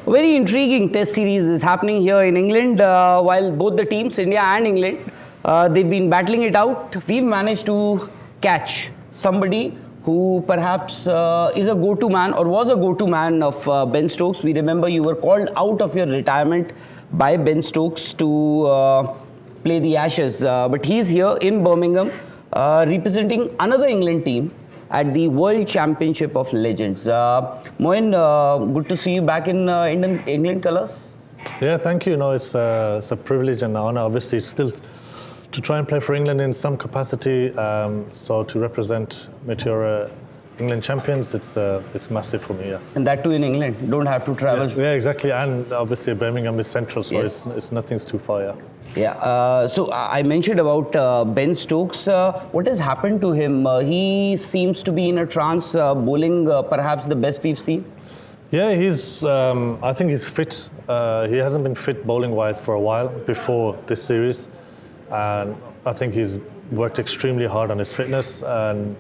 A very intriguing test series is happening here in England. While both the teams, India and England, they've been battling it out. We've managed to catch somebody who perhaps is a go-to man or was a go-to man of Ben Stokes. We remember you were called out of your retirement by Ben Stokes to play the Ashes. But he's here in Birmingham representing another England team at the World Championship of Legends. Moeen, good to see you back in England colours. Yeah, thank you. No, it's a privilege and an honour. Obviously, still to try and play for England in some capacity. So to represent Meteora England champions, it's massive for me. Yeah. And that too in England. You don't have to travel. Yeah, exactly. And obviously Birmingham is central, so yes. it's nothing's too far. Yeah. Yeah, so I mentioned about Ben Stokes. What has happened to him? He seems to be in a trance, bowling perhaps the best we've seen. Yeah, I think he's fit. He hasn't been fit bowling-wise for a while before this series. And I think he's worked extremely hard on his fitness. And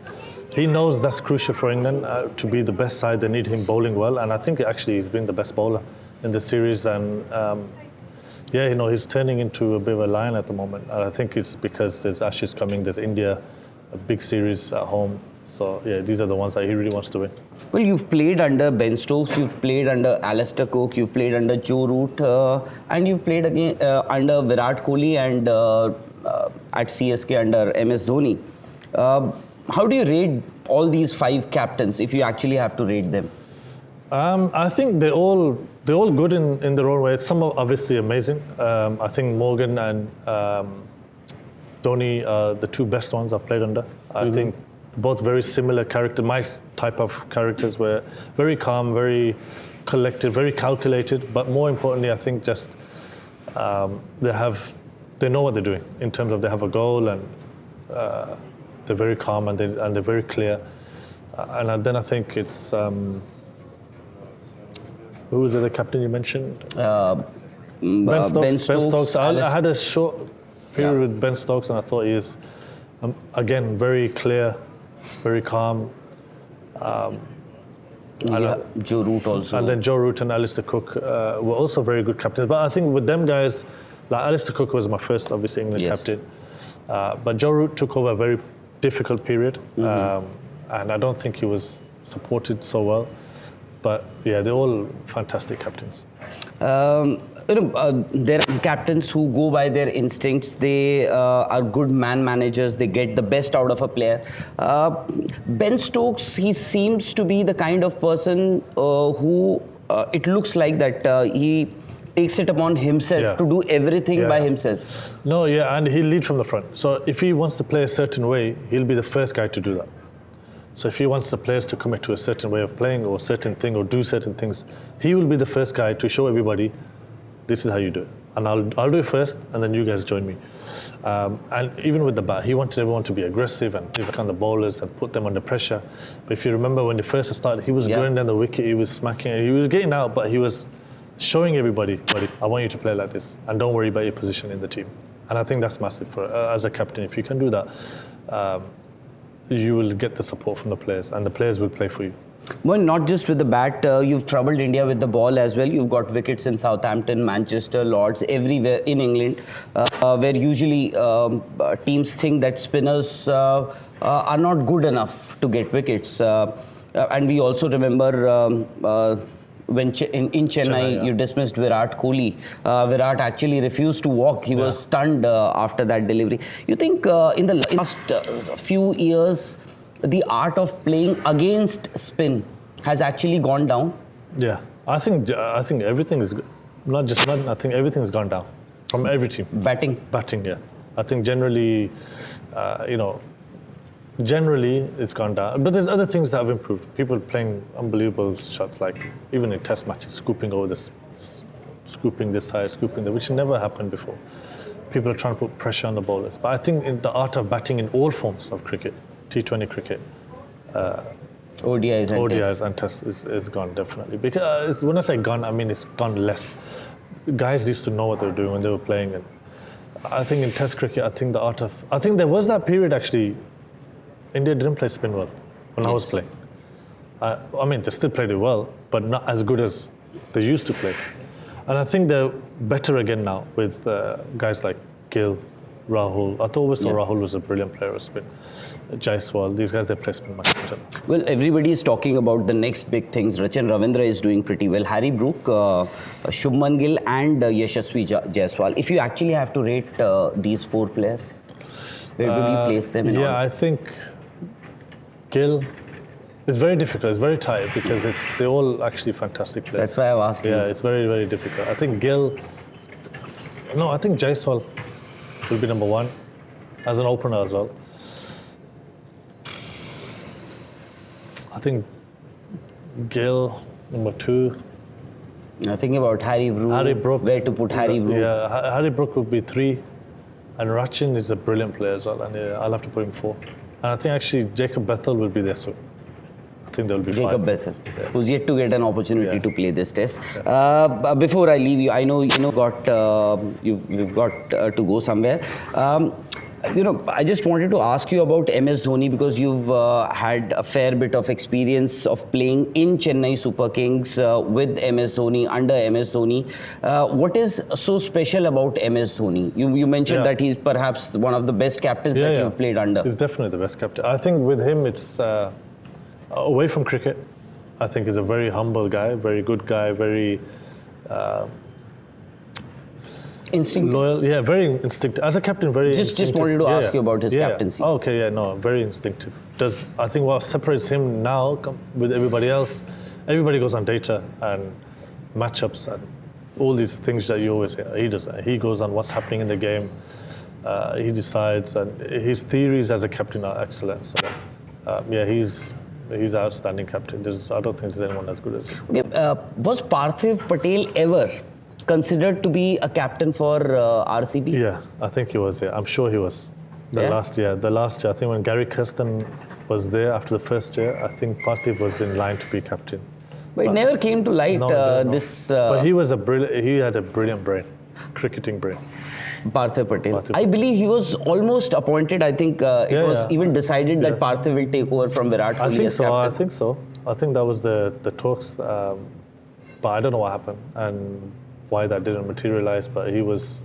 he knows that's crucial for England to be the best side. They need him bowling well. And I think actually he's been the best bowler in the series. And yeah, you know, he's turning into a bit of a lion at the moment. And I think it's because there's Ashes coming, there's India, a big series at home. So yeah, these are the ones that he really wants to win. Well, you've played under Ben Stokes, you've played under Alistair Cook, you've played under Joe Root, and you've played again under Virat Kohli and at CSK under MS Dhoni. How do you rate all these 5 captains, if you actually have to rate them? I think they're all good in their own way. Some are obviously amazing. I think Morgan and Dhoni are the 2 best ones I've played under. I think both very similar character. My type of characters were very calm, very collected, very calculated. But more importantly, I think just they know what they're doing in terms of they have a goal and they're very calm and they're very clear. And then I think it's. Who was the other captain you mentioned? Ben Stokes. I had a short period with Ben Stokes, and I thought he is, again, very clear, very calm. Joe Root also. And then Joe Root and Alistair Cook were also very good captains. But I think with them guys, like Alistair Cook was my first, obviously, England captain. But Joe Root took over a very difficult period, and I don't think he was supported so well. But yeah, they're all fantastic captains. There are captains who go by their instincts. They are good man managers. They get the best out of a player. Ben Stokes, he seems to be the kind of person who it looks like that he takes it upon himself to do everything by himself. No, yeah, and he'll lead from the front. So if he wants to play a certain way, he'll be the first guy to do that. So if he wants the players to commit to a certain way of playing or certain thing or do certain things, he will be the first guy to show everybody, this is how you do it. And I'll do it first, and then you guys join me. And even with the bat, he wanted everyone to be aggressive and pick on the bowlers and put them under pressure. But if you remember when he first started, he was going down the wicket, he was smacking it, he was getting out, but he was showing everybody, I want you to play like this, and don't worry about your position in the team. And I think that's massive for as a captain. If you can do that, you will get the support from the players, and the players will play for you. Well, not just with the bat, you've troubled India with the ball as well. You've got wickets in Southampton, Manchester, Lords, everywhere in England, where usually teams think that spinners are not good enough to get wickets. And we also remember when in Chennai, you dismissed Virat Kohli. Virat actually refused to walk. He was stunned after that delivery. You think in the last few years, the art of playing against spin has actually gone down? Yeah, I think everything is I think everything has gone down from every team. Batting, yeah. I think generally, generally it's gone down. But there's other things that have improved. People playing unbelievable shots, like even in test matches, scooping over this, scooping this side, scooping that, which never happened before. People are trying to put pressure on the bowlers. But I think in the art of batting in all forms of cricket, T20 cricket, ODIs and tests is gone, definitely. Because when I say gone, I mean it's gone less. Guys used to know what they were doing when they were playing. And I think in test cricket, I think there was that period actually, India didn't play spin well when I was playing. I mean, they still played it well, but not as good as they used to play. And I think they're better again now with guys like Gill, Rahul. I always thought Rahul was a brilliant player of spin. Jaiswal, these guys, they play spin much better. Well, everybody is talking about the next big things. Rachin Ravindra is doing pretty well. Harry Brook, Shubman Gill and Yashasvi Jaiswal. If you actually have to rate these 4 players, where would you place them in order? I think Gill is very difficult. It's very tight because they're all actually fantastic players. That's why I've asked you. Yeah, it's very, very difficult. I think I think Jaiswal will be number 1 as an opener as well. I think Gill, number 2. Now think about Harry Brook. Where to put Harry Brook? Yeah, Harry Brook would be 3. And Rachin is a brilliant player as well. And I'll have to put him 4. And I think actually Jacob Bethel will be there soon. I think they'll be Jacob 5. Bethel, who's yet to get an opportunity to play this test. Before I leave you, I know you've got to go somewhere. I just wanted to ask you about MS Dhoni because you've had a fair bit of experience of playing in Chennai Super Kings with MS Dhoni, under MS Dhoni. What is so special about MS Dhoni? You mentioned that he's perhaps one of the best captains that you've played under. He's definitely the best captain. I think with him, it's away from cricket. I think he's a very humble guy, very good guy, very instinctive. Loyal, very instinctive. As a captain, very Just wanted to ask you about his captaincy. Oh, okay, very instinctive. I think what separates him now with everybody else, everybody goes on data and matchups and all these things that you always hear. He does that. He goes on what's happening in the game. He decides, and his theories as a captain are excellent. So, he's an outstanding captain. I don't think there's anyone as good as him. Okay, was Parthiv Patel ever considered to be a captain for RCB? Yeah, I think he was. Yeah, I'm sure he was. The last year, I think when Gary Kirsten was there after the first year, I think Parthiv was in line to be captain. But it never came to light. But he had a brilliant brain, cricketing brain. Parthiv Patel. I believe he was almost appointed. I think it was even decided that Parthiv will take over from Virat Kohli as captain. I think so. I think that was the talks. But I don't know what happened and why that didn't materialize. But he was.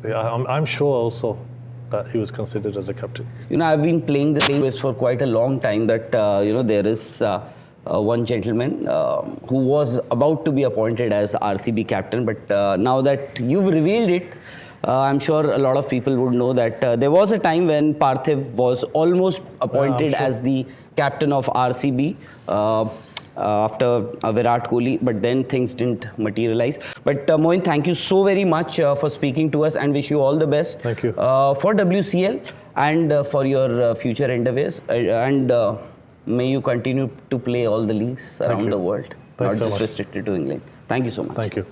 I'm sure also that he was considered as a captain. I've been playing this quiz for quite a long time. That there is one gentleman who was about to be appointed as RCB captain, but now that you've revealed it, I'm sure a lot of people would know that there was a time when Parthiv was almost appointed as the captain of RCB after Virat Kohli, but then things didn't materialize. But Moeen, thank you so very much for speaking to us and wish you all the best. Thank you. For WCL and for your future endeavors. May you continue to play all the leagues around the world, not just restricted to England. Thank you so much. Thank you.